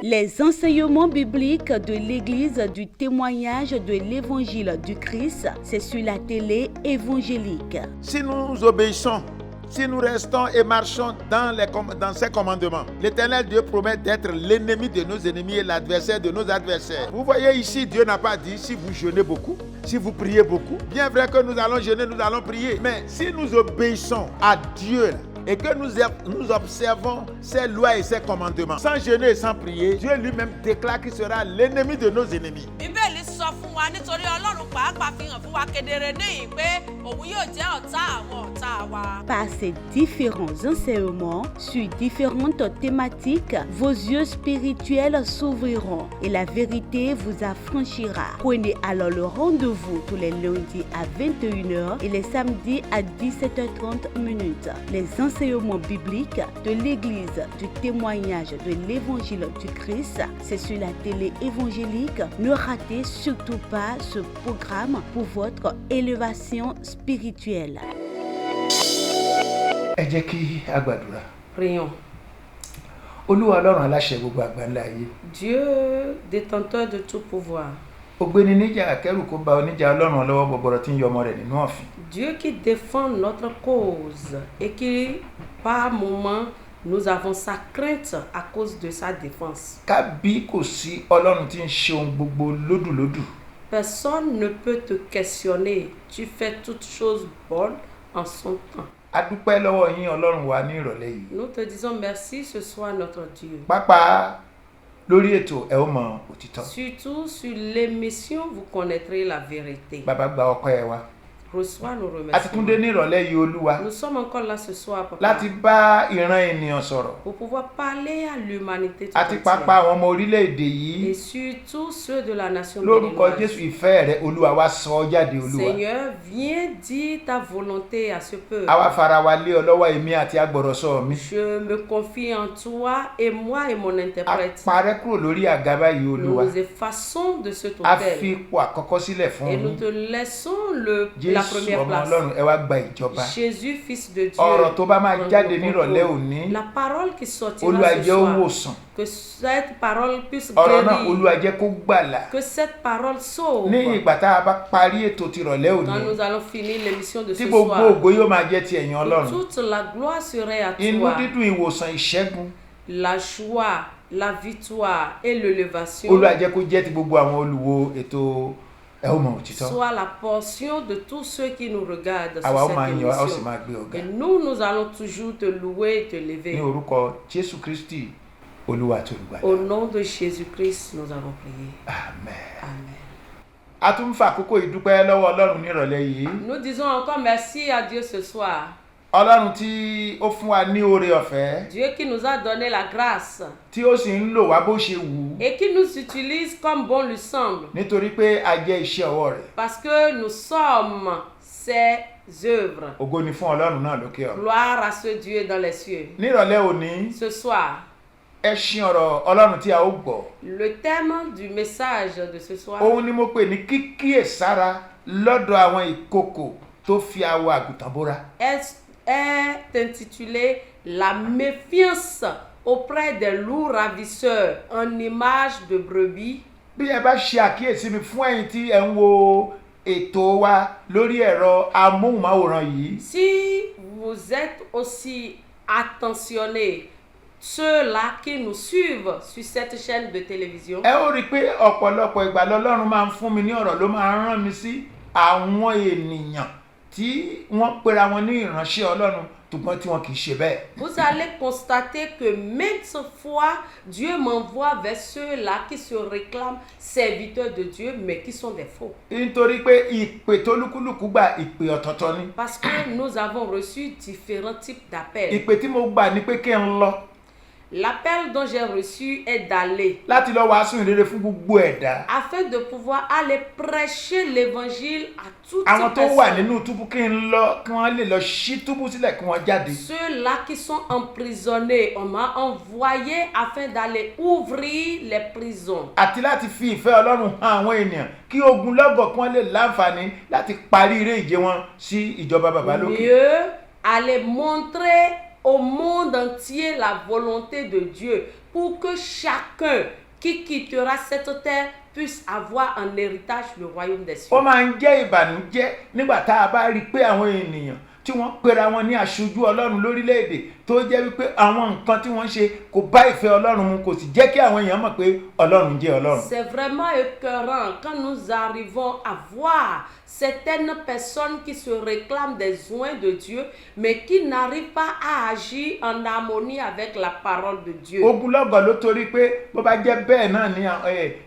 Les enseignements bibliques de l'Église du témoignage de l'Évangile du Christ, c'est sur la télé évangélique. Si nous obéissons, si nous restons et marchons dans ses commandements, l'Éternel Dieu promet d'être l'ennemi de nos ennemis et l'adversaire de nos adversaires. Vous voyez ici, Dieu n'a pas dit si vous jeûnez beaucoup, si vous priez beaucoup. Bien vrai que nous allons jeûner, nous allons prier. Mais si nous obéissons à Dieu et que nous observons ses lois et ses commandements, sans jeûner et sans prier, Dieu lui-même déclare qu'il sera l'ennemi de nos ennemis. Par ces différents enseignements sur différentes thématiques, vos yeux spirituels s'ouvriront et la vérité vous affranchira. Prenez alors le rendez-vous tous les lundis à 21h et les samedis à 17h30. Les enseignements bibliques de l'Église du témoignage de l'Évangile du Christ, c'est sur la télé évangélique. Ne ratez surtout pas ce programme pour votre élévation spirituelle. Ẹ jẹ́ kí a gbàdúrà. Prions. Olúwa Ọlọ́run aláṣẹ gbogbo àgbáńlá ayé. Dieu, détenteur de tout pouvoir. Ògbéni níjà kẹ́rù kó ba oníjà Ọlọ́run lọ́wọ́ bọ̀bọ̀rọ̀ tí ń yọ ọmọ rẹ̀ nínú ọ̀fìn. Dieu qui défend notre cause et qui, par moments, nous avons sa crainte à cause de sa défense. Kábí kò sí Ọlọ́run tí ń ṣe ohun gbogbo lódùlódù. Personne ne peut te questionner. Tu fais toutes choses bonnes en son temps. A dúpẹ́ lọ́wọ́ yín Ọlọ́run wa ní ìrọ̀lẹ́ yìí. Nous te disons merci ce soir, notre Dieu. Pápá lórí ètò ẹ ó mọ òtítọ́. Surtout sur l'émission, vous connaîtrez la vérité. Bàbá gba ọpẹ́ wa. Reçois nos A ti tún dé remerciements. ní ìrọ̀lẹ́ yìí Olúwa Nous sommes encore là ce soir, Papa, láti bá ìran ènìyàn sọ̀rọ̀. pour pouvoir parler à l'humanité tout Àti entière. pápá àwọn ọmọ orílẹ̀-èdè yìí Et surtout ceux de la nation lórúkọ béninoise. Jésù ìfẹ́ rẹ Olúwa wá sọ ọ́ jáde Olúwa. Seigneur, viens dire ta volonté à ce peuple. Àwa fara wa lé ọ lọ́wọ́ èmi àti agbọ̀rọ̀sọ mi. Je me confie en toi et moi et mon A interprète. parẹ́ kúrò lórí àga báyìí Nous Olúwa. nous effaçons de cet A fi hôtel ipò àkọ́kọ́ sílẹ̀ fún et nous yín. te laissons la Jésù première ọmọ place. Ọlọ́run ẹ wá gba ìjọba. Jésus, fils de Dieu, Ọ̀rọ̀ tó bá máa prends jáde le nírọ̀lẹ́ contrôle. òní La parole qui sortira Olúwa ce jẹ́ ó soir, wòsàn. que cette parole puisse Ọ̀rọ̀ náà guérir, Olúwa jẹ́ kó gbàlà. que cette parole sauve. Ní ìgbà tá a bá parí ètò tìrọ̀lẹ́ Quand òní nous allons finir l'émission de tí ce gbogbo soir, ògo yóò máa jẹ́ ti ẹ̀yin que Ọlọ́run. toute la gloire serait à Inú toi. dídùn ìwòsàn ìṣẹ́gun La joie, la victoire et l'élévation Olúwa jẹ́ kó jẹ́ ti gbogbo àwọn olùwo ètò ẹ ó mọ òtítọ́. soit la portion de tous ceux qui nous regardent Àwa ó sur máa cette yìn ọ́, a ó sì émission. máa gbé ọ̀gá. Et nous allons toujours te louer et te Ní lever. orúkọ Jésù Kristi Olúwa àti Olùgbàlà. Au nom de Jésus-Christ, nous avons prié. Amen. Amen. A tún ń fa àkókò ìdúpẹ́ lọ́wọ́ Ọlọ́run nírọ̀lẹ́ yìí. Nous disons encore merci à Dieu ce soir. Ọlọ́run tí ó fún wa ní oore ọ̀fẹ́ Dieu qui nous a donné la grâce tí ó sì ń lò wá bó ṣe wù ú et qui nous utilise comme bon lui semble. nítorí pé a jẹ́ iṣẹ́ ọwọ́ rẹ̀. Parce que nous sommes ses œuvres. Ògo ni fún Ọlọ́run náà lókè ọ̀run. Gloire à ce Dieu dans les cieux. Nírọ̀lẹ́ òní Ce soir, ẹṣin ọ̀rọ̀ Ọlọ́run tí a ó gbọ́. le thème du message de ce soir Òun ni mo pè ní kíkíyèsára lọ́dọ̀ àwọn ìkokò tó fi awọ àgùntàn bóra. est intitulé La méfiance auprès des loups ravisseurs en image de brebis. Bí ẹ bá ṣe àkíyèsí mi fún ẹ̀yin tí ẹ ń wo ètò wa lórí ẹ̀rọ amóhùnmáwòrán yìí. Si vous êtes aussi attentionnés, ceux-là qui nous suivent sur cette chaîne de télévision, Ẹ ó rí i pé ọ̀pọ̀lọpọ̀ ìgbà lọ́lọ́run máa ń fún mi ní ọ̀rọ̀ ló máa ń rán mi sí àwọn ènìyàn tí wọ́n pera wọn ní ìránṣẹ́ Ọlọ́run ṣùgbọ́n tí wọn kì í ṣe bẹ́ẹ̀. vous allez constater que maintes fois, Dieu m'envoie vers ceux-là qui se réclament serviteurs de Dieu, mais qui sont des faux. Nítorí pé ìpè tólúkúlùkù gba ìpè ọ̀tọ̀ọ̀tọ̀ ni. Parce que nous avons reçu différents types d'appels. Ìpè tí mo gbà ni pé kí n lọ L'appel dont j'ai reçu est d'aller láti lọ wàásù ìrere fún gbogbo ẹ̀dá. afin de pouvoir aller prêcher l'évangile à toute Àwọn tó wà personne. nínú túbú kí n lọ kí wọ́n lè lọ ṣí túbú sílẹ̀ kí wọ́n jáde. Ceux-là qui sont emprisonnés, on m'a envoyé afin d'aller ouvrir les prisons. Àti láti fi ìfẹ́ Ọlọ́run hàn àwọn ènìyàn kí ogunlọ́gọ̀ kí wọ́n lè láǹfààní láti parí eré ìje wọn sí ìjọba bàbá lókè. Mieux, aller montrer au monde entier la volonté de Dieu pour que chacun qui quittera cette terre puisse avoir en héritage le royaume des cieux. Ó máa ń jẹ́ ìbànújẹ́ nígbà tá a bá rí pé àwọn ènìyàn tí wọ́n pera wọn ní aṣojú Ọlọ́run lórílẹ̀-èdè tó jẹ́ wípé àwọn nǹkan tí wọ́n ṣe kò bá ìfẹ́ Ọlọ́run mu, kò sì jẹ́ kí àwọn èèyàn mọ̀ pé Ọlọ́run jẹ́ Ọlọ́run. C'est vraiment écœurant quand nous arrivons à voir certaines personnes qui se réclament des soins de Dieu, mais qui n'arrivent pas à agir en harmonie avec la parole de Dieu. Ogunlọ́gọ̀ ló torí pé bó bá jẹ́ bẹ́ẹ̀ náà ni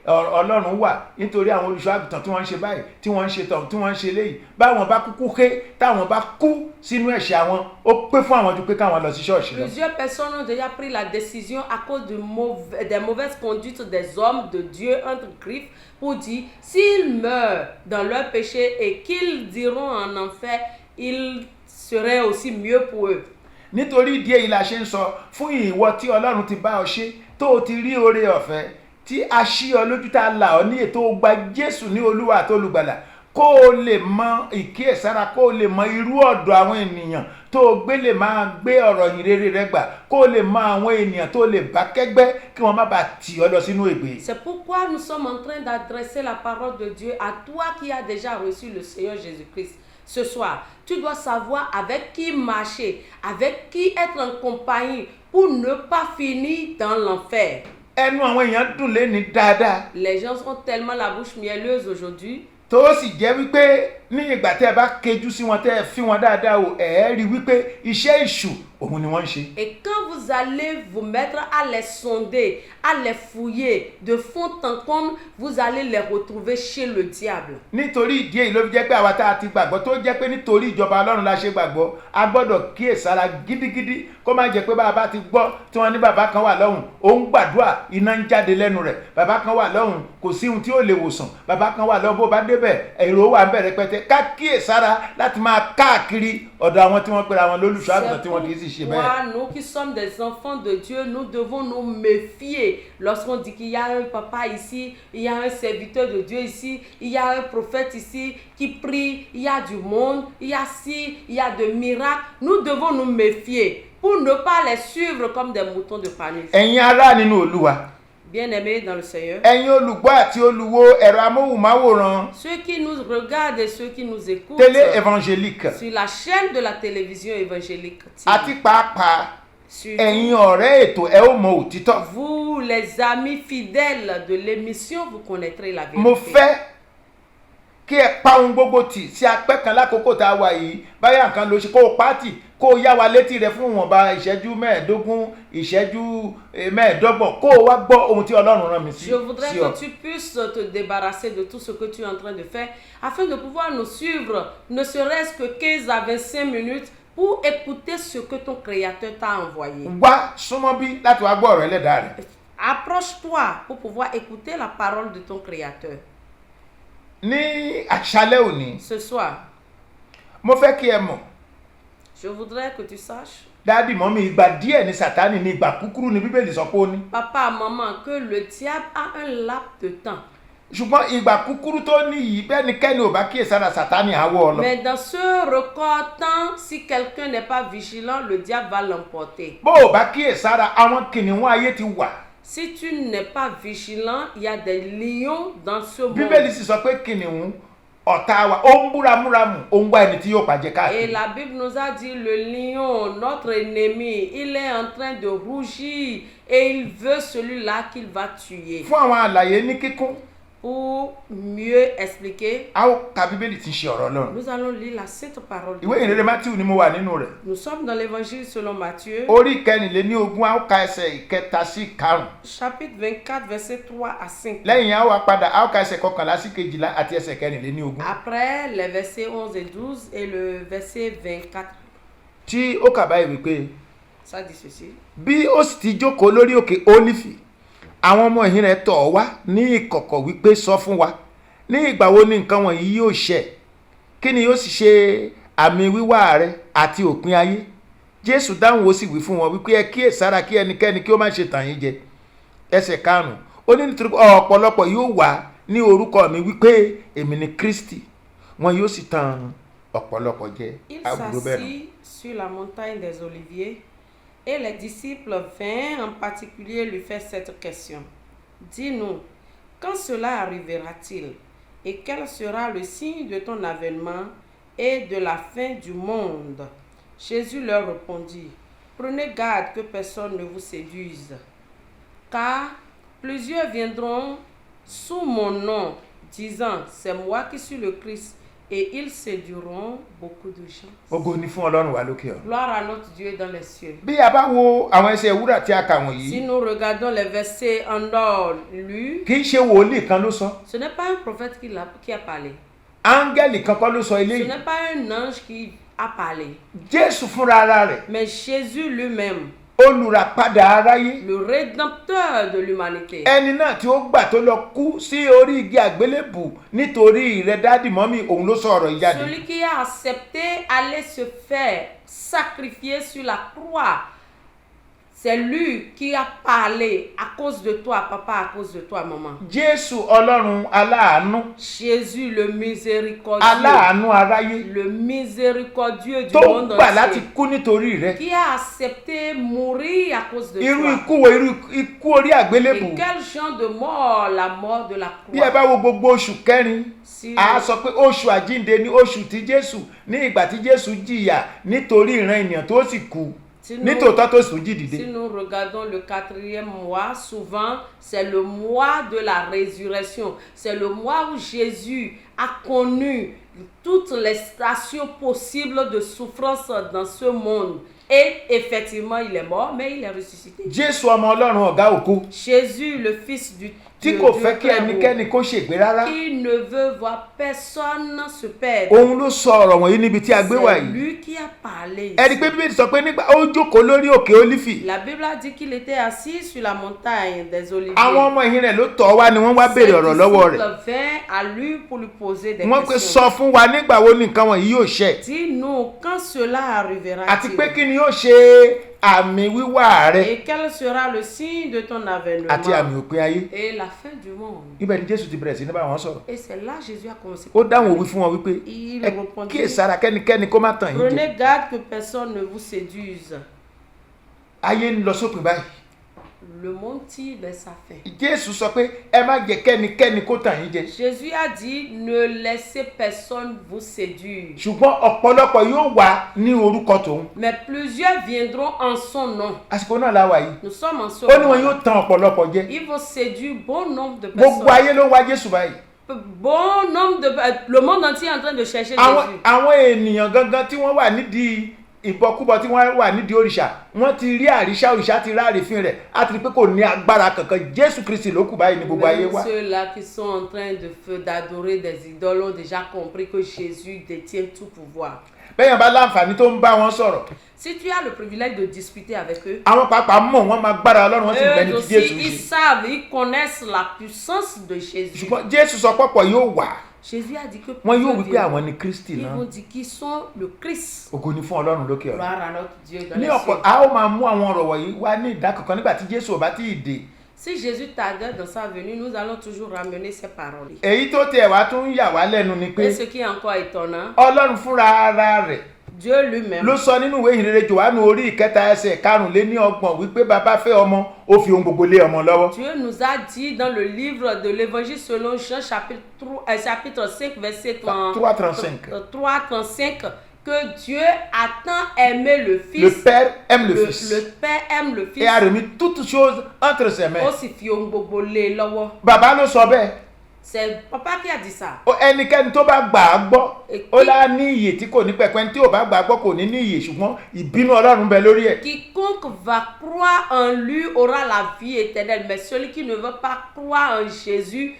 Ọlọ́run wà nítorí àwọn olùṣọ́-àgùntàn tí wọ́n ń ṣe báyìí, tí wọ́n ń ṣe tọ̀hún, tí wọ́n ń ṣe léyìí. Báwọn bá kúkú ké, táwọn bá kú sínú ẹ̀ṣẹ̀ àwọn, ó pé fún àwọn ju pé káwọn lọ sí ṣọ́ọ̀ṣì lọ. Plusieurs personnes ont déjà pris la décision à cause des mauvaises conduites des hommes de Dieu entre griffes pour dire s'ils meurent dans leur péché et qu'ils diront en enfer, il serait aussi mieux pour eux. Nítorí ìdí èyí la ṣe ń sọ fún ìwọ tí Ọlọ́run ti bá ọ ṣe tó o ti rí oore ọ̀fẹ́ tí a ṣí ọ lójú tá a là ọ ní ètò gba Jésù ní Olúwa àti Olùgbàlà, kó o lè mọ ìkíyèsára, kó o lè mọ irú ọ̀dọ̀ àwọn ènìyàn tó o gbé lè máa gbé ọ̀rọ̀ yìn rere rẹ gbà, kó o lè mọ àwọn ènìyàn tó o lè bá kẹ́gbẹ́ kí wọ́n má bàa tì ọ́ lọ sínú ègbé. C'est pourquoi nous sommes en train d'adresser la parole de Dieu à toi qui as déjà reçu le Seigneur Jésus-Christ. Ce soir, tu dois savoir avec qui marcher, avec qui être en compagnie pour ne pas finir dans l'enfer. Ẹnu àwọn èèyàn dùn léni dáadáa. Les gens ont tellement la bouche mielleuse aujourd'hui. Tó sì jẹ́ wípé ní ìgbà tẹ́ ẹ bá kejú sí wọn tẹ́ ẹ fi wọn dáadáa o, ẹ rí wípé iṣẹ́ èṣù òun ni wọ́n ń ṣe. Et quand vous allez vous mettre à les sonder, à les fouiller de fond en comble, vous allez les retrouver chez le diable. Nítorí ìdí èyí ló fi jẹ́ pé àwa tá a ti gbàgbọ́ tó jẹ́ pé nítorí ìjọba Ọlọ́run la ṣe gbàgbọ́, a gbọ́dọ̀ kíyèsára gidigidi kó má jẹ́ pé bàbá ti gbọ́ tí wọ́n ní bàbá kan wà lọ́hùn, ó ń gbàdúrà, iná ń jáde lẹ́nu rẹ̀, bàbá kan wà lọ́hùn, kò sí ohun tí ó lè wòsàn, bàbá kan wà lọ́hùn, bó bá débẹ̀ èrò wà ń bẹ̀rẹ̀ pẹ́tẹ́. Ká kíyèsára láti máa káàkiri ọ̀dọ̀ àwọn tí wọ́n pera wọn lólùṣọ́-àgùntàn tí wọ́n kì í sì ṣe bẹ́ẹ̀. Nous qui sommes des enfants de Dieu, nous devons nous méfier lorsqu'on dit qu'il y a un papa ici, il y a un serviteur de Dieu ici, il y a un prophète ici qui prie, il y a du monde, il y a ci, il y a de miracles. Nous devons nous méfier pour ne pas les suivre comme des moutons de Phanis. Ẹ̀yin ará nínú Olúwa. Bien-aimés dans le Seigneur. Ẹ̀yin olùgbọ́ àti olùwo ẹ̀rọ amóhùnmáwòrán. Ceux qui nous regardent et ceux qui nous écoutent. Télé évangélique. Sur la chaîne de la télévision évangélique. Àti pàápàá ẹ̀yin ọ̀rẹ́ ètò ẹ ó mọ òtítọ́. Vous les amis fidèles de l'émission, vous connaîtrez la vérité. Mo fẹ́ kí ẹ pa ohun gbogbo tì sí apẹ́ kan lákòókò tá a wà yìí, báyà nǹkan ló ṣe kó o pàtì kó o yá wa létí rẹ fún ìwọ̀nba ìṣẹ́jú mẹ́ẹ̀ẹ́dógún, ìṣẹ́jú mẹ́ẹ̀ẹ́dọ́gbọ̀n kó o wá gbọ́ ohun tí Ọlọ́run rán mi sí. Je voudrais que tu puisses te débarrasser de tout ce que tu es en train de faire afin de pouvoir nous suivre, ne serait-ce que 15 à 25 minutes pour écouter ce que ton Créateur t'a envoyé. Wá súnmọ́ bí láti wá gbọ́ ọ̀rọ̀ Ẹlẹ́dàá rẹ̀. Approche-toi pour pouvoir écouter la parole de ton Créateur. Ní àṣálẹ́ òní. Ce soir. Mo fẹ́ kí ẹ mọ̀. Je voudrais que tu saches. Dádì mọ́mí ìgbà díẹ̀ ní Sátánì ní ìgbà kúkúrú ní Bíbélì sọ pé ó ní. Papa, maman, que le diable a un laps de temps. Ṣùgbọ́n ìgbà kúkúrú tó ní yìí bẹ́nikẹ́ni ò bá kíyèsára Sátánì á wọ́ ọ lọ. Mais dans ce record temps, si quelqu'un n'est pas vigilant, le diable va l'emporter. Bó o bá kíyèsára àwọn kìnìún ayé ti wà. Si tu n'es pas vigilant, il y a des lions dans ce monde. Bíbélì sì sọ pé kìnìún ọ̀tá wa ó ń búramúramù ó ń wá ẹni tí yóò pàjẹ́ káàkiri. Et la Bible nous a dit le lion, notre ennemi, il est en train de rougir et il veut celui-là qu'il va tuer. Fún àwọn àlàyé ní kíkún. Pour mieux expliquer, a ó ka Bíbélì tí ń ṣe ọ̀rọ̀ Ọlọ́run. nous allons lire la sainte parole de Ìwé ìrere Mátíù ni mo wà nínú rẹ̀. Nous sommes dans l'évangile selon Matthieu. Orí kẹrìnléníogún a ó ka ẹsẹ̀ ìkẹta sí karùn-ún. Chapitre 24, versets 3 à 5. Lẹ́yìn a ó wá padà a ó ka ẹsẹ̀ kọkànlá sí kejìlá àti ẹsẹ̀ kẹrìnléníogún. Après les versets 11 et 12 et le verset 24. Tí ó kà báyìí wípé. Ça dit ceci. Bí ó sì ti jókòó lórí òkè Ólífì, àwọn ọmọ ẹ̀yìn rẹ̀ tọ̀ ọ́ wá ní ìkọ̀kọ̀ wípé sọ fún wa ní ìgbà wo ni nǹkan wọ̀nyí yóò ṣẹ, kí ni yóò sì ṣe àmì wíwá rẹ àti òpin ayé. Jésù dáhùn ó sì wí fún wọn wípé ẹ kíyèsára kí ẹnikẹ́ni kí ó má ṣe tàn yín jẹ. Ẹsẹ̀ karùn-ún ó ní nítorí ọ̀pọ̀lọpọ̀ yóò wá ní orúkọ mi wípé èmi ni Kristi, wọn yóò sì tàn ọ̀pọ̀lọpọ̀ jẹ. Il s'assit sur la montagne des Oliviers Et les disciples vinrent en particulier lui faire cette question. Dis-nous, quand cela arrivera-t-il? Et quel sera le signe de ton avènement et de la fin du monde? Jésus leur répondit, prenez garde que personne ne vous séduise, car plusieurs viendront sous mon nom, disant, c'est moi qui suis le Christ, et ils séduiront beaucoup de gens. Ògo ni fún Ọlọ́run wa lókè ọ̀run. Gloire à notre Dieu dans les cieux. Bí a bá wo àwọn ẹsẹ̀ wúrà tí a kà Si wọ̀nyí, nous regardons les versets en ordre lus, kì í ṣe wòlíì kan ló sọ, ce n'est pas un prophète qui a parlé. áńgẹ́lì kan kọ́ ló sọ Ce eléyìí. n'est pas un ange qui a parlé. Jésù fúnra ara rẹ̀, Mais Jésus lui-même, olùràpadà aráyé, le rédempteur de l'humanité, ẹni náà tí ó gbà tó lọ kú sí orí igi àgbélébù nítorí rẹ̀ dádì mọ́mì, òun ló sọ ọ̀rọ̀ yìí jáde. celui qui a accepté aller se faire sacrifier sur la croix, c'est lui qui a parlé à cause de toi, papa, à cause de toi, maman. Jésù Ọlọ́run aláàánú, Jésus le miséricordieux, aláàánú aráyé le miséricordieux du tó monde gbà láti entier, kú nítorí rẹ̀. qui a accepté mourir à cause de Irú toi. ikú wo, irú ikú orí àgbélébù. Et quel genre de mort? La mort de la Bí ẹ croix. bá wo gbogbo oṣù kẹrin, Si a sọ pé oṣù àjínde ni oṣù tí Jésù ní ìgbà tí Jésù jìyà nítorí ìran ènìyàn tó sì kú nítòótọ́ tó sì jí dìde. Si nous regardons le 4e mois, souvent c'est le mois de la résurrection. C'est le mois où Jésus a connu toutes les stations possibles de souffrance dans ce monde. Et effectivement, il est mort, mais il est ressuscité. Jésù ọmọ Ọlọ́run ọ̀gá ògo Jésus, le Fils du tí Dieu, kò fẹ́ kí Dieu ẹnikẹ́ni kó ṣègbé rárá. qui ne veut voir personne se perdre. Òun ló sọ ọ̀rọ̀ wọ̀nyí níbi tí a gbé wà C'est yìí. lui qui a parlé. Ẹni pé Bíbélì sọ pé nígbà ó jókòó lórí òkè Ólífì, La Bible a dit qu'il était assis sur la montagne des Oliviers. àwọn ọmọ ìhìn rẹ̀ ló tọ̀ wá ni wọ́n wá béèrè ọ̀rọ̀ lọ́wọ́ rẹ̀. Ses disciples vinrent à lui pour lui poser des Wọ́n pé questions. sọ fún wa nígbà wo ni nǹkan wọ̀nyí yóò ṣẹ. Dis-nous quand cela arrivera. Àti pé kí ni yóò ṣe àmì wíwá rẹ̀ Et quel sera le signe de ton avènement àti àmì òpin ayé. et la fin du monde. Ibẹ̀ ni Jésù ti bẹ̀rẹ̀ sí ní bá wọn sọ̀rọ̀. Et c'est là Jésus a commencé. Ó dáhùn òwe fún wọn wípé Il ẹ répondit, kíyèsára kẹ́nikẹ́ni kó má tàn yín jẹ. prenez garde que personne ne vous séduise. Ayé ń lọ sópin báyìí. Le monde tire vers sa fin. Jésù sọ pé ẹ má jẹ́ kẹ́nikẹ́ni kó tàn yín jẹ. Jésus a dit, ne laissez personne vous séduire. Ṣùgbọ́n ọ̀pọ̀lọpọ̀ yóò wá ní orúkọ tòun. Mais plusieurs viendront en son nom. Àsìkò náà la wà yìí. Nous sommes en son Ó ní wọn nom. yóò tan ọ̀pọ̀lọpọ̀ jẹ. Il faut séduire bon nombre de personnes. Gbogbo ayé ló ń wá Jésù báyìí. Bon nombre de... Le monde entier est en train de chercher Jésus. Àwọn ènìyàn gangan tí wọ́n wà nídìí ìbọkúbọ tí wọ́n wà nídìí òrìṣà, wọ́n ti rí àríṣà, òrìṣà ti rí àrífín rẹ̀, á ti rí pé kò ní agbára kankan. Jésù Kristi ló kù báyìí ní gbogbo ayé Même wa. ceux-là qui sont en train d'adorer des idoles ont déjà compris que Jésus détient tout pouvoir. Bẹ́yàn bá láǹfààní tó ń bá wọn sọ̀rọ̀, Si tu as le privilège de discuter avec eux, àwọn pàápàá mọ̀ wọ́n máa gbára Ọlọ́run, wọ́n sì eux bẹni tí aussi, Jésù ils ṣe. savent, ils connaissent la puissance de Jésus. Ṣùgbọ́n Jésù sọ pọ̀pọ̀ yóò wà. Jésus a dit que Wọ́n yóò plusieurs wí pé viendront. àwọn ni Kristi Ils náà. vont dire qu'ils sont le Christ. Ògo ni fún Ọlọ́run lókè ọ̀run. Gloire à notre Dieu dans Ní les ọ̀pọ̀ cieux. a ó máa mú àwọn ọ̀rọ̀ wọ̀nyí wá ní ìdákọ̀kan nígbà tí Jésù ò bá tí ì dé. Si Jésus tardait dans sa venue, nous allons toujours ramener ces paroles. Èyí tó tiẹ̀ wá tún yà wá lẹ́nu ni pé Et ce qui est encore étonnant, Ọlọ́run fúnra ara rẹ̀ Dieu lui-même, ló sọ nínú ìwé ìhìnrere Jòhánù orí ìkẹta ẹsẹ̀ karùnléníọgbọ̀n wípé bàbá fẹ́ ọmọ, ó fi ohun gbogbo lé ọmọ lọ́wọ́. Dieu nous a dit dans le livre de l'Évangile selon Jean chapitre 5 verset 3-35 que Dieu a tant aimé le Fils. Le Père aime le Fils Le Père aime le Fils. et a remis toutes choses entre ses mains. Ó sì fi ohun gbogbo lé e lọ́wọ́. Bàbá ló sọ bẹ́ẹ̀. C'est papa qui a dit ça. Ẹnikẹ́ni tó bá gbà á gbọ́ Et ó lá ní iyè tí kò ní pẹ̀pẹ́, tí ò bá gbà á gbọ́ kò ní ní iyè, ṣùgbọ́n ìbínú Ọlọ́run bẹ lórí ẹ̀. Quiconque va croire en lui aura la vie éternelle. Mais celui qui ne veut pas croire en Jésus,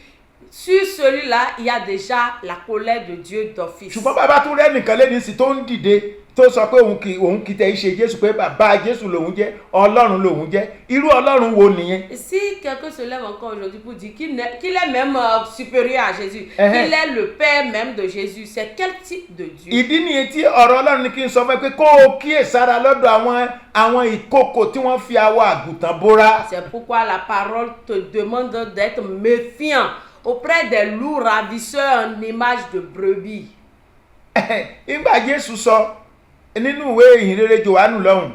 sur celui-là, il y a déjà la colère de Dieu d'office. Ṣùgbọ́n bàbá tún rẹ́ nìkan lẹ́ni sí tó ń dìde tó sọ pé òun kì í tẹ̀ í ṣe Jésù, pé bàbá Jésù lòun jẹ́, Ọlọ́run lòun jẹ́. Irú Ọlọ́run wo nìyẹn? Et si quelqu'un se lève encore aujourd'hui pour dire qu'il est même supérieur à Jésus, Uh-huh. qu'il est le Père même de Jésus, c'est quel type de Dieu? Ìdí nìyẹn tí ọ̀rọ̀ Ọlọ́run ní kí n sọ fún ẹ pé kó o kíyèsára lọ́dọ̀ àwọn ìkòkò tí wọ́n fi awọ àgùntàn bóra. C'est pourquoi la parole te demande d'être méfiant auprès des loups ravisseurs en image de brebis. Nígbà Jésù sọ nínú ìwé ìhìnrere Jòhánù lọ́hùn,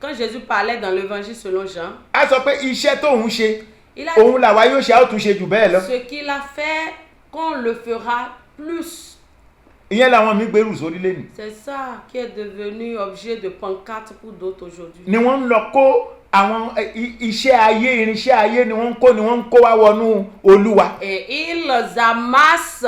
Quand Jésus parlait dans l'évangile selon Jean, a sọ pé iṣẹ́ tóun ṣe il a òun làwa yóò ṣe a ó tún ṣe jù bẹ́ẹ̀ lọ. dit ce qu'il a fait, qu'on le fera plus. ìyẹn làwọn mi gbèrú sórí lẹ́nu. C'est ça qui est devenu objet de pancarte pour d'autres aujourd'hui. ni wọ́n ń lọ kó àwọn iṣẹ́ ayé irinṣẹ́ ayé ni wọ́n ń kó wá wọnú Olúwa. Et ils amassent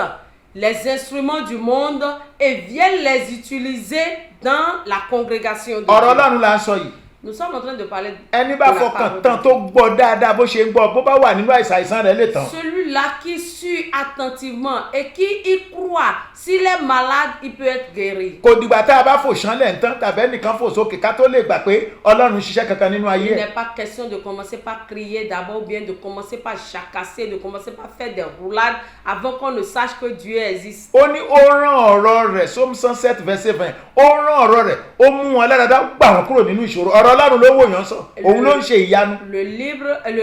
les instruments du monde et viennent les utiliser dans la congrégation de ọ̀rọ̀ Dieu. Ọlọ́run là ń sọ yìí. Nous sommes en train de parler ẹni de bá la fọkàn parole tán de tó gbọ́ dáadáa bó ṣe ń gbọ́ bó bá wà nínú àìsàn rẹ̀ lè tán. Celui-là qui suit attentivement et qui y croit, s'il est malade, il peut être guéri. kò dìgbà tá a bá fò ṣánlẹ̀ ń tán tàbí ẹnìkan fò sókè ká tó lè gbà pé Ọlọ́run ṣiṣẹ́ kankan nínú ayé Il ẹ̀. n'est pas question de commencer par crier d'abord ou bien de commencer par jacasser, de commencer par faire des roulades avant qu'on ne sache que Dieu existe. ó ní ó rán ọ̀rọ̀ rẹ̀ Psalm 107 verset 20 ó rán ọ̀rọ̀ rẹ̀ ó mú wọn lára dá gbà wọn kúrò nínú ìṣòro ọ̀rọ̀ Ọlọ́run ló wò yàn sọ òun ló ń ṣe ìyanu. Le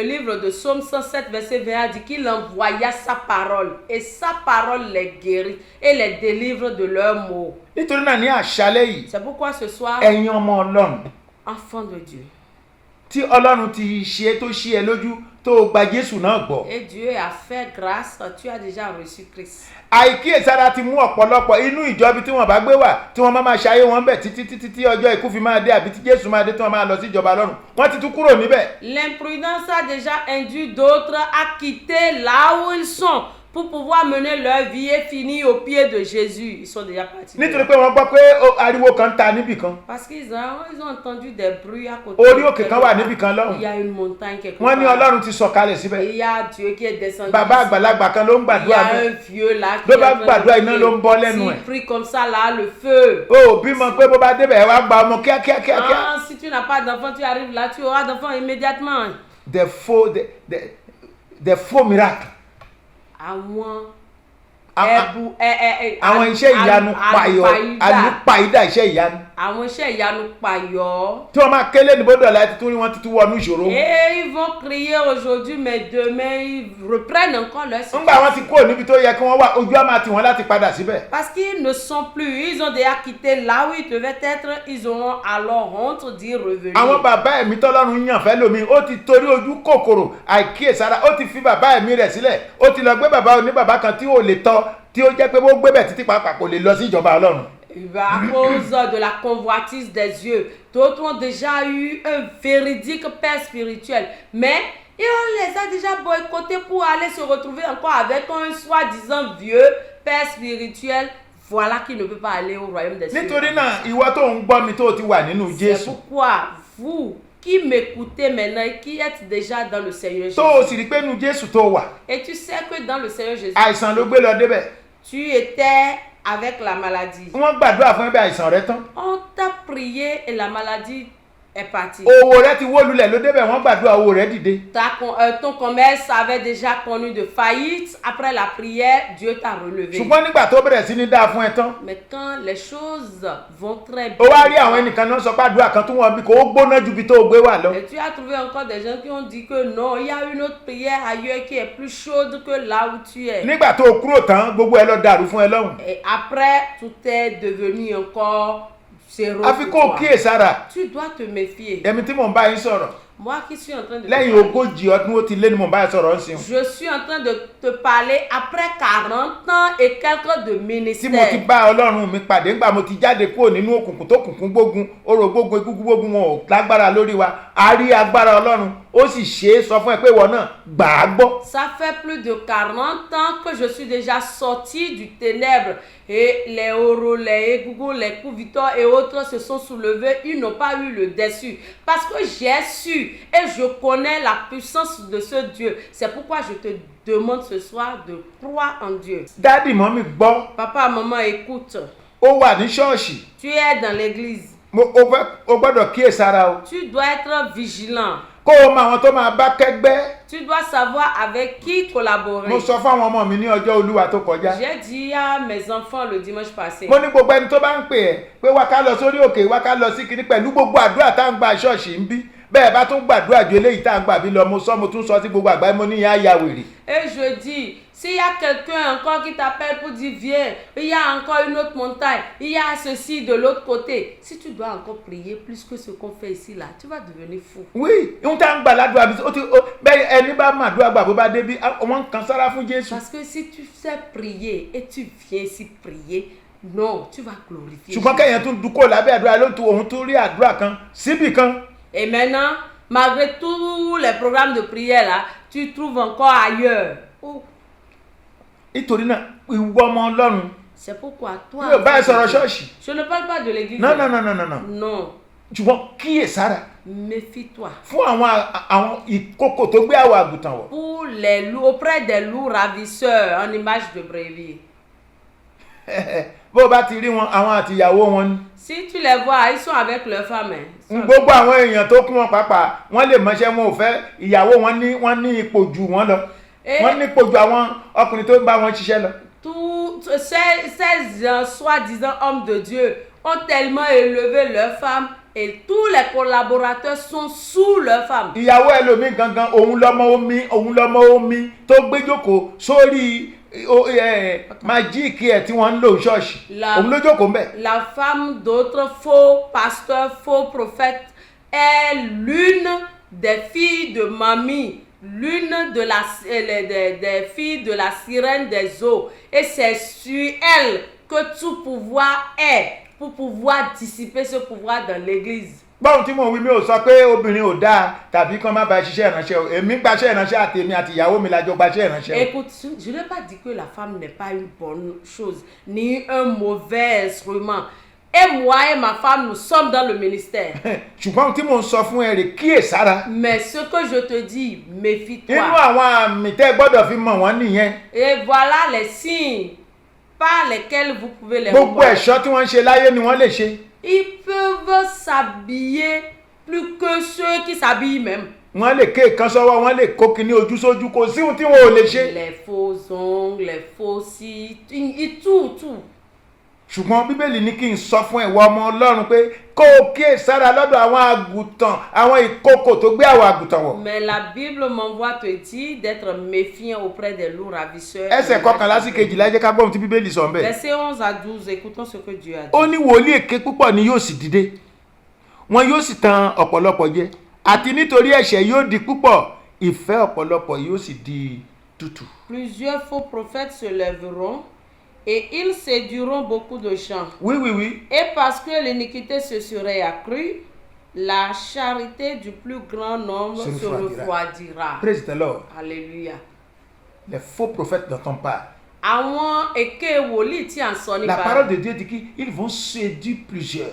livre de Psaume 107 verset 20 dit qu'il envoya sa parole et sa parole les guérit et les délivre de leurs maux. nítorí náà ní àṣálẹ́ yìí C'est pourquoi ce soir, ẹ̀yin ọmọ Ọlọ́run enfant de Dieu, tí Ọlọ́run ti ṣe tó ṣí ẹ lójú tó gba Jésù náà gbọ́. et Dieu a fait grâce, tu as déjà reçu Christ. àìkíyèsára ti mú ọ̀pọ̀lọpọ̀ inú ìjọbi tí wọ́n bá gbé wà tí wọ́n máa ṣayé wọn bẹ̀ títí tí ọjọ́ ikú fi máa dé àbí tí Jésù máa dé tí wọ́n máa lọ sí ìjọba Ọlọ́run wọ́n ti tún kúrò níbẹ̀. L'imprudence a déjà induit d'autres à quitter là où ils sont pour pouvoir mener leur vie et finir au pied de Jésus. Ils sont déjà partis. nítorí pé wọ́n gbọ́ pé ariwo kan ta níbì kan Parce qu'ils ont entendu des bruits à côté. orí òkè kan wà níbì kan lọ́hùn Il y a une montagne quelque wọ́n ní part. Ọlọ́run ti sọ̀kalẹ̀ síbẹ̀. Il y a Dieu qui est descendu. bàbá ici. àgbàlagbà kan ló ń Il y gbàdúrà a bẹ́ẹ̀. un vieux là qui Ló est bá en train de gbàdúrà, iná prier. ló ń bọ́ lẹ́nu S'il ẹ̀. prie comme ça là, le feu. o bímọ pé bó bá débẹ̀ ẹ wá gba ọmọ kíákíá. Ah, si tu n'as pas d'enfant, tu arrives là, tu auras d'enfant immédiatement. the faux miracle. àwọn iṣẹ́ ìyanu payọ̀ àlùpàídà iṣẹ́ ìyanu. Àwọn iṣẹ́ ìyanu payọ̀. tí wọ́n máa kélé ní bọ́dọ̀ láti tún rí wọn tuntun wọnú ìṣòro. Et ils vont crier aujourd'hui, mais demain ils reprennent encore leur situation. ńgbà wọn ti kúrò níbi tó yẹ kí wọ́n wà ojú á máa tì wọ́n láti padà síbẹ̀. Parce qu'ils ne sont plus, ils ont déjà quitté là où ils devaient être, ils auront alors honte d'y revenir. àwọn bàbá ẹ̀mí tọ́lọ́run yàn fẹ́ lómi ó ti torí ojú kòkòrò àìkíyèsára ó ti fi bàbá ẹ̀mí rẹ̀ sílẹ̀ ó ti lọ gbé bàbá oníbàbá kan tí ò lè tọ́ tí ó jẹ́ pé bó gbé bẹ̀ títí pàápàá kò lè lọ sí ìjọba Ọlọ́run. À cause de la convoitise des yeux, d'autres ont déjà eu un véridique père spirituel, mais on les a déjà boycottés pour aller se retrouver encore avec un soi-disant vieux père spirituel. Voilà qui ne peut pas aller au royaume des cieux. nítorí náà ìwọ tó ń gbọ́ mi tó ti wà nínú C'est Jésù pourquoi vous qui m'écoutez maintenant et qui êtes déjà dans le Seigneur Jésus, tó o sì rí pé nínú Jésù tó wà et tu sais que dans le Seigneur Jésus, àìsàn ló gbé lọ débẹ̀ tu étais avec la maladie. wọ́n gbàdúrà fún ẹbí àìsàn rẹ tán On t'a prié et la maladie est partie. owó rẹ ti wó lulẹ̀ ló débẹ̀ wọ́n gbàdúrà owó rẹ dìde. Ton commerce avait déjà connu de faillite. Après la prière, Dieu t'a relevé. ṣùgbọ́n nígbà tó bẹ̀rẹ̀ sí ní dáa fún ẹ tán Mais quand les choses vont très ó bien, wá rí àwọn ẹnìkan náà sọ pé àdúrà kan tó wọn bí kò ó gbóná ju bí tó o gbé wà lọ. et tu as trouvé encore des gens qui ont dit que non, il y a une autre prière ailleurs qui est plus chaude que là où tu es. nígbà tó o kúrò tán gbogbo ẹ lọ dàrú fún ẹ lọ́hùn. Et après, tout est devenu encore zéro. àfi pour kó o toi. kíyèsára Tu dois te méfier. ẹ̀mí tí mò ń bá yín sọ̀rọ̀ Moi qui suis en train de te lẹ́yìn parler, ogójì ọdún ó ti lé ní mò ń bá yín sọ̀rọ̀ ń sìn. je suis en train de te parler après 40 ans et quelques de tí mo ti ministère. bá Ọlọ́run mi pàdé ńgbà mo ti jáde kúrò nínú òkùnkùn tó kùnkùn gbógun orò gbógun egúngún gbógun wọn ò lágbára lórí wa a rí agbára Ọlọ́run ó sì ṣe é sọ fún ẹ pé ìwọ náà gbà á gbọ́. Ça fait plus de 40 ans que je suis déjà sorti du ténèbre et les oros, les égougours, les coups-victoires et autres se sont soulevés. Ils n'ont pas eu le dessus parce que j'ai su et je connais la puissance de ce Dieu. C'est pourquoi je te demande ce soir de croire en Dieu. dádì mọ́mì gbọ́ Papa, maman, écoute. ó wà ní ṣọ́ọ̀ṣì Tu es dans l'église. o gbọ́dọ̀ kíyèsára o Tu dois être vigilant. kó o mọ àwọn tó máa bá kẹ́gbẹ́. Tu dois savoir avec qui collaborer. mo sọ fún àwọn ọmọ mi ní ọjọ́ Olúwa tó kọjá. J'ai dit à mes enfants le dimanche passé. mo ní gbogbo ẹni tó bá ń pè ẹ́ pé wá ká lọ sórí òkè wá ká lọ sí kinní pẹ̀lú gbogbo àdúrà tá à ń gba ṣọ́ọ̀ṣì ń bí bẹ́ẹ̀ bá tún gbàdúrà ju eléyìí tá à ń gbà bí lọ mo tún sọ sí gbogbo àgbáyé mo ní ìyá ya wèrè. Et je dis, S'il y a quelqu'un encore qui t'appelle pour dire viens, il y a encore une autre montagne, il y a ceci de l'autre côté. Si tu dois encore prier plus que ce qu'on fait ici là, tu vas devenir fou. Oui, on t'a baladé ẹni bá máa dúró àgbà bó bá débi wọn kan sára fún Jésù. Parce que si tu sais prier et tu viens ici prier, non, tu vas glorifier. Ṣùgbọ́n kẹ́yìn tún dúkọ́ lábẹ́ àdúrà ló tún òun tún rí àdúrà kan síbì kan. Et maintenant, malgré tous les programmes de prière là, tu trouves encore ailleurs. Oh. Nítorí náà ìwọ ọmọ Ọlọ́run. C'est pourquoi toi. Mi ò bá ẹ sọ̀rọ̀ ṣọ́ọ̀ṣì. Je ne parle pas de l'église. Non. Non. Ṣùgbọ́n kíyèsára. Méfie-toi. Fún àwọn ìkókò tó gbé àwọ̀ àgùntàn wọ̀. Pour les loups, auprès des loups ravisseurs en image de brebis. Bó bá ti rí wọn àwọn àtìyàwó wọn ni. Si tu les vois, ils sont avec leurs femmes. Gbogbo àwọn èèyàn tó kún wọn pàápàá wọ́n lè mọṣẹ́ wọn ò fẹ́ ìyàwó wọn ní ipò jù wọn lọ. Wọ́n ní ipò jù àwọn ọkùnrin tó ń bá wọn ṣiṣẹ́ lọ. Tous ces soi-disant hommes de Dieu ont tellement élevé leurs femmes et tous les collaborateurs sont sous leurs femmes. Ìyàwó ẹlòmíì gangan òun lọmọ omi tó gbé jókòó sórí májíìkì ẹ̀ tí wọ́n ń lò ṣọ́ọ̀ṣì òun ló jókòó ń bẹ̀. La femme d'autres faux pasteurs, faux prophètes est l'une des filles de Mamie, l'une des filles de la sirène des eaux. Et c'est sur elle que tout pouvoir est pour pouvoir dissiper ce pouvoir dans l'église. Báwo tí mo wí mi ò sọ pé obìnrin ò dáa tàbí kán má ba ṣiṣẹ́ ìránṣẹ́ o èmi gbaṣẹ́ ìránṣẹ́ àtèmi àti ìyàwó mi lájọ gbaṣẹ́ ìránṣẹ́ o. Écoute, je n'ai pas dit que la femme n'est pas une bonne chose ni un mauvais instrument. Et moi et ma femme, nous sommes dans le ministère. Ṣùgbọ́n tí mo ń sọ fún ẹ rè kíyèsára. Mais ce que je te dis, méfie-toi. Inú àwọn àmì tẹ́ gbọ́dọ̀ fi mọ̀ wọ́n nìyẹn. Et voilà les signes par lesquels vous pouvez les Gbogbo ẹ̀ṣọ́ tí wọ́n ń ṣe láyé ni wọ́n lè ṣe. Ils peuvent s'habiller plus que ceux qui s'habillent même. Wọ́n lè ké ìkan sọ́wọ́, wọ́n lè kó kíní ojú sójú, kò sí ohun tí wọn ò lè ṣe. Les faux ongles, les faux cils, tout. Ṣùgbọ́n Bíbélì ní kí n sọ fún ìwọ ọmọ Ọlọ́run pé kó o kíyèsára lọ́dọ̀ àwọn àgùntàn, àwọn ìkókò tó gbé àwọn àgùntàn wọ̀. Mais la Bible m'envoie te dire d'être méfiant auprès des loups ravisseurs. Ẹsẹ̀ 11 sí 12 jẹ́ ká gbọ́ ohun tí Bíbélì sọ ńbẹ̀. Versets 11 à 12, écoutons ce que Dieu a dit. Ó ní wòlíì èké púpọ̀ ni yóò sì dìde, wọn yóò sì tan ọ̀pọ̀lọpọ̀ jẹ, àti nítorí ẹ̀ṣẹ̀ yóò di púpọ̀, ìfẹ́ ọ̀pọ̀lọpọ̀ yóò sì di tútù. Plusieurs faux prophètes se lèveront et ils séduiront beaucoup de gens. Oui. Et parce que l'iniquité se serait accrue, la charité du plus grand nombre se refroidira. Praise the Lord. Alléluia. Les faux prophètes dont on parle. Àwọn èké wòlíì tí à ń sọ nípa. La parole de Dieu dit qu'ils vont séduire plusieurs.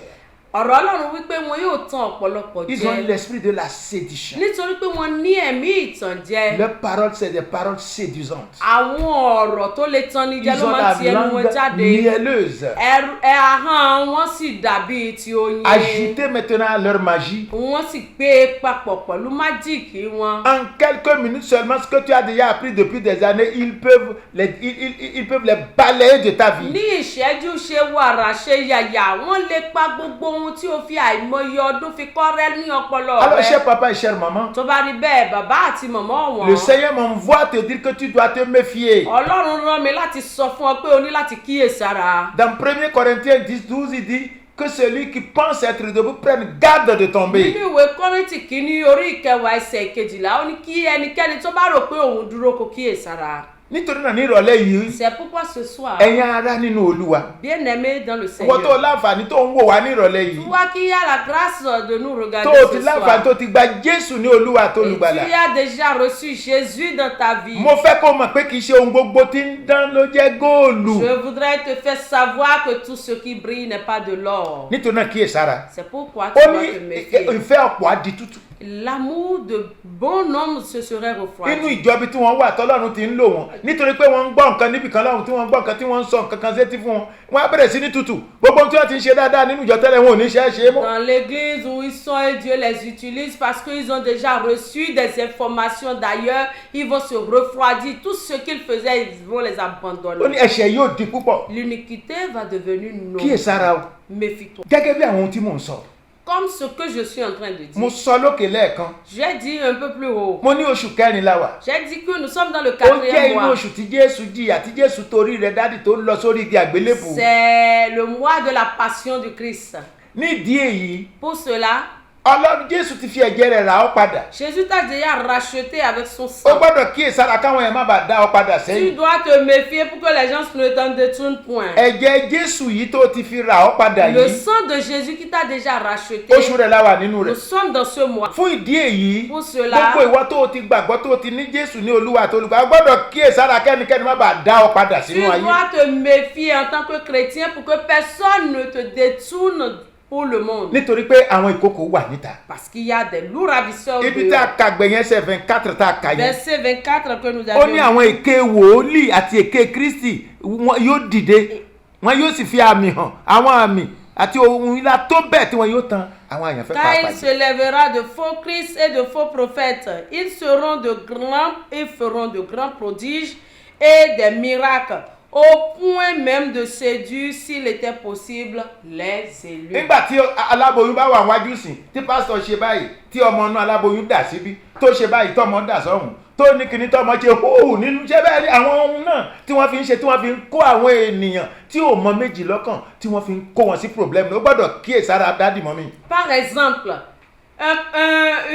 Ọ̀rọ̀ Ọlọ́run wípé wọn yóò tàn ọ̀pọ̀lọpọ̀ jẹ. Ils ont l'esprit de la séduction. Nítorí pé wọ́n ní ẹ̀mí ìtànjẹ. Leurs paroles, c'est des paroles séduisantes. Àwọn ọ̀rọ̀ tó lè tàn ní jẹ ló máa ń ti ẹnu wọn jáde. Mielleuse. Ahọ́n wọn sì dàbí ti oyin. Ajoutez maintenant à leur magie. Wọ́n sì gbé papọ̀ pẹ̀lú májíìkì wọn. En quelques minutes seulement, ce que tu as déjà appris depuis des années, ils peuvent les balayer de ta vie. Ní ìṣẹ́jú ṣe wàrà ṣe yàyà, wọ́n lè pa gbogbo ohun tí o fi àìmọye ọdún fi kọ́rẹ́ ní ọpọlọ rẹ. Alors, cher papa et chère maman, tó bá rí bẹ́ẹ̀ bàbá àti màmá wọn. le Seigneur m'envoie te dire que tu dois te méfier. Ọlọ́run rán mi láti sọ fún ọ pé o ní láti kíyèsára. Dans 1 Corinthiens 10:12, il dit que celui qui pense être debout prenne garde de tomber. Nínú ìwé Kọ́ríńtì kìíní orí 9 ẹsẹ̀ 12, ó ní kí ẹnikẹ́ni tó bá rò pé òun dúró kó kíyèsára. Nítorí náà ní ìrọ̀lẹ́ yìí. C'est pourquoi ce soir. Ẹ̀yin ará nínú Olúwa. Bien-aimé dans le Seigneur. Wọ́n tó láǹfààní tó ń wò wá ní ìrọ̀lẹ́ yìí. Toi qui as la grâce de nous regarder tó o ti ce soir. láǹfààní tó ti gba Jésù ní Olúwa tó olùgbàlà. Et tu as déjà reçu Jésus dans ta vie. Mo fẹ́ kó mọ̀ pé kì í ṣe ohun gbogbo tí ń dán ló jẹ́ góòlù. Je voudrais te faire savoir que tout ce qui brille n'est pas de l'or. Nítorí náà kíyèsára. C'est pourquoi tu Ó dois ní te méfier. ìfẹ́ ọ̀pọ̀ á di tútù. L'amour de bon homme se serait refroidi. Inú ìjọbi tí wọ́n wà tọ́lọ́run ti ń lò wọ́n nítorí pé wọ́n ń gbọ́ nǹkan níbi kan láwọn tí wọ́n ń gbọ́ nǹkan tí wọ́n ń sọ nǹkan kan sétí fún wọn wọ́n á bẹ̀rẹ̀ sí ní tútù gbogbo ohun tí wọ́n ti ń ṣe dáadáa nínú ìjọ tẹ́lẹ̀ wọn ò ní ṣe é ṣe é mọ́. Dans l'église où ils sont et Dieu les utilise parce qu'ils ont déjà reçu des informations d'ailleurs, ils vont se refroidir. Tout ce qu'ils faisaient, ils vont les abandonner. Ó ní ẹ̀ṣẹ̀ yóò di púpọ̀. L'iniquité va devenir non. Kíyèsára o. Méfie-toi. Gẹ́gẹ́ bí àwọn ohun tí mò ń sọ. comme ce que je suis en train de mo dire. sọ lókè lẹ́ẹ̀kan J'ai dit un peu plus haut. mo ní oṣù kẹrin la wà. J'ai dit que nous sommes dans le ó jẹ́ 4e inú mois. oṣù tí Jésù jìyà tí Jésù torí rẹ̀ dádì tó lọ sórí igi àgbélébùú. C'est le mois de la passion du Christ. nídìí èyí Pour cela, Ọlọ́run Jésù ti fi ẹ̀jẹ̀ rẹ̀ rà ọ́ padà. Jésus t'a déjà racheté avec son ó sang. gbọ́dọ̀ kíyèsára káwọn yẹn má bàa dá ọ padà Tu sẹ́yìn. dois te méfier pour que les gens ne t'en détournent point. ẹ̀jẹ̀ Jésù yìí tó ti fi rà ọ́ padà Le yìí sang de Jésus qui t'a déjà racheté, oṣù rẹ̀ la wà nínú nous rẹ̀. sommes dans ce mois. fún ìdí èyí Pour cela, gbogbo ìwọ tó o ti gbàgbọ́ tó o ti ní Jésù ní Olúwa àti Olùgbàlà o gbọ́dọ̀ kíyèsára kẹ́nikẹ́ni má bàa dá ọ padà tu sínú ayé. dois te méfier en tant que chrétien pour que personne ne te détourne pour le monde. nítorí pé àwọn ìkókò wà níta. Parce qu'il y a des loups ravisseurs. ibi tá a kà gbẹ̀yẹn ẹsẹ̀ 24 tá a kà yẹn. Verset 24 que nous ó ní avons. àwọn èké wòólì àti èké Kristi wọn yóò dìde wọn yóò sì fi àmì hàn àwọn àmì àti ohun ńlá tó bẹ́ẹ̀ tí wọn yóò tan àwọn àyànfẹ́ Car pàápàá il jẹ. se lèvera de faux Christ et de faux prophètes. Ils seront de grands et feront de grands prodiges et des miracles, au point même de séduire, s'il était possible, les élus. nígbà tí aláboyún bá wà wájú sìn tí pásítọ̀ ṣe báyìí tí ọmọ inú aláboyún dà síbí tó ṣe báyìí tọmọ dà sọ́hùn tó ní kíní tọmọ ṣe hóhù nínú iṣẹ́ bẹ́ẹ̀ ni àwọn ohun náà tí wọ́n fi ń ṣe tí wọ́n fi ń kó àwọn ènìyàn tí ò mọ méjì lọ́kàn tí wọ́n fi ń kó wọn sí problem ló gbọ́dọ̀ kíyèsára dádì mọ́ mi. Par exemple,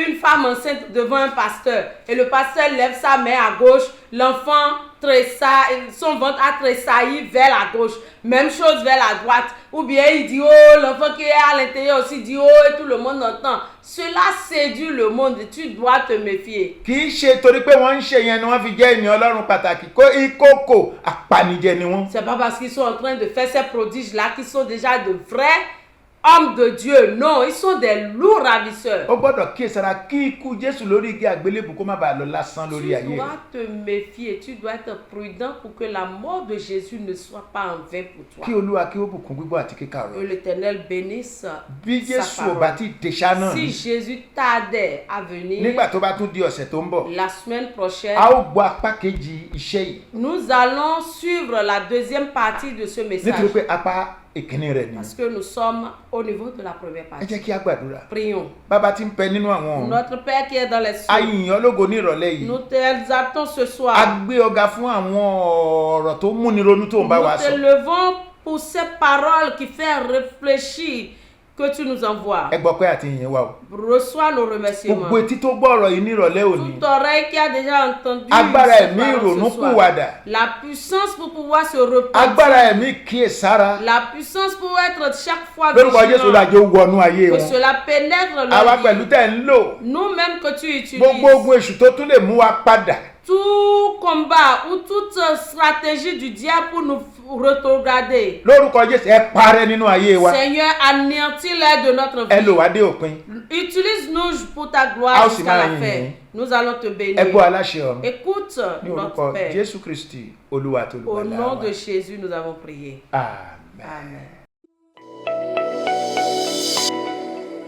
une femme enceinte devant un pasteur et le pasteur lève sa main à gauche, l'enfant tressaille, son ventre a tressailli vers la gauche, même chose vers la droite, ou bien il dit oh, l'enfant qui est à l'intérieur aussi dit oh et tout le monde entend. Cela séduit le monde, tu dois te méfier. kì í ṣe torí pé wọ́n ń ṣe yẹn ni wọ́n fi jẹ́ ènìyàn Ọlọ́run pàtàkì kó ìkókò apanijẹ ni wọ́n. C'est pas parce qu'ils sont en train de faire ces prodiges là qu'ils sont déjà de vrais hommes de Dieu. Non, ils sont des loups ravisseurs. ó gbọ́dọ̀ kíyèsára kí ikú Jésù lórí igi àgbélébùú kó má bàa lọ lásán Tu lórí ayé rẹ̀. dois te méfier, tu dois être prudent pour que la mort de Jésus ne soit pas en vain pour kí toi. Olúwa kí ó bùkún gbígbọ́ àti kíkà Que ọ̀rọ̀. l'Éternel bénisse bí sa Jésù ò bá parole. ti dèṣà náà Si ni Jésus tardait à venir, nígbà tó bá tún di ọ̀sẹ̀ tó ń bọ̀ la semaine prochaine, a ó gbọ́ apá kejì iṣẹ́ yìí nous allons suivre la deuxième partie de ce message. nítorí pé apá ìkíní rẹ̀ ni. Parce que nous sommes au niveau de la première ẹ partie. jẹ́ kí a gbàdúrà. Prions. bàbá tí ń bẹ nínú àwọn ọ̀run Notre Père qui est dans les a cieux, yìn ọ́ lógo ní ìrọ̀lẹ́ yìí nous t'exaltons ce a soir. gbé ọ̀gá fún àwọn ọ̀rọ̀ tó múni ronú tó ń bá wa Nous sọ. te levons pour ces paroles qui font réfléchir que tu nous envoies. ẹ gbọ́ pé àti ìyìn wa o. Reçois nos remerciements. gbogbo etí tó gbọ́ ọ̀rọ̀ yìí ní ìrọ̀lẹ́ òní Toute oreille qui a déjà entendu agbára ces ẹ̀mí paroles ìrònú ce soir. pìwàdà La puissance pour pouvoir se repentir. agbára ẹ̀mí kíyèsára La puissance pour être chaque fois lórúkọ Jésù vigilant. làjò wọnú ayé Que wọn. cela pénètre àwa leur pẹ̀lú vie. tẹ̀ ń lò Nous-mêmes que tu utilises. gbogbo ogun èṣù tó tún lè mú wa padà Tout combat ou toute stratégie du diable pour nous rétrograder. lórúkọ Jésù ẹ parẹ́ nínú ayé wa Seigneur, anéantis-les de notre ẹ lò vie. wá dé òpin Utilise-nous pour ta Ah, gloire aussi, jusqu'à la Marie. fin. Nous allons te ẹ bénir. gbọ́ aláṣẹ ọ̀run Écoute ní notre orúkọ Père. Jésù Kristi Olúwa àti Au Olùgbàlà nom wa. de Jésus, nous avons prié. Amen. Amen.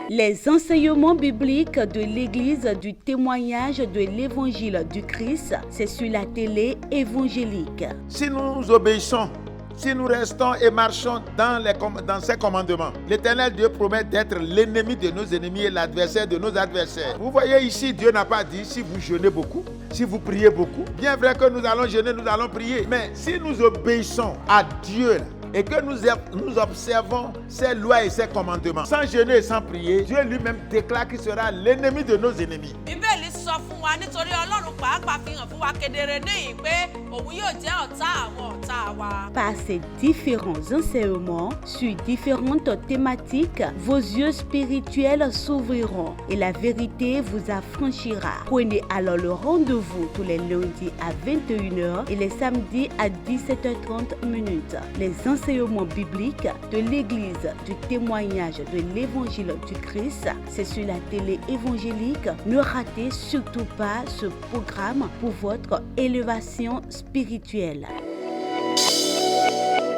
Les enseignements bibliques de l'Église du témoignage de l'Évangile du Christ, c'est sur la télé évangélique. Si nous obéissons, si nous restons et marchons dans ses commandements, l'Éternel Dieu promet d'être l'ennemi de nos ennemis et l'adversaire de nos adversaires. Vous voyez ici, Dieu n'a pas dit si vous jeûnez beaucoup, si vous priez beaucoup. Bien vrai que nous allons jeûner, nous allons prier. Mais si nous obéissons à Dieu, et que nous observons ses lois et ses commandements, sans jeûner et sans prier, Dieu lui-même déclare qu'il sera l'ennemi de nos ennemis. Bíbélì sọ fún wa nítorí Ọlọ́run pàápàá fi hàn fún wa kedere níyìn pé òun yóò jẹ́ ọ̀tá àwọn ọ̀tá wa. Par ces différents enseignements sur différentes thématiques, vos yeux spirituels s'ouvriront et la vérité vous affranchira. Prenez alors le rendez-vous tous les lundis à 21h et les samedis à 17h30. Les enseignements bibliques de l'Église du témoignage de l'Évangile du Christ, c'est sur la télé évangélique. Ne ratez surtout pas ce programme pour votre élévation spirituelle.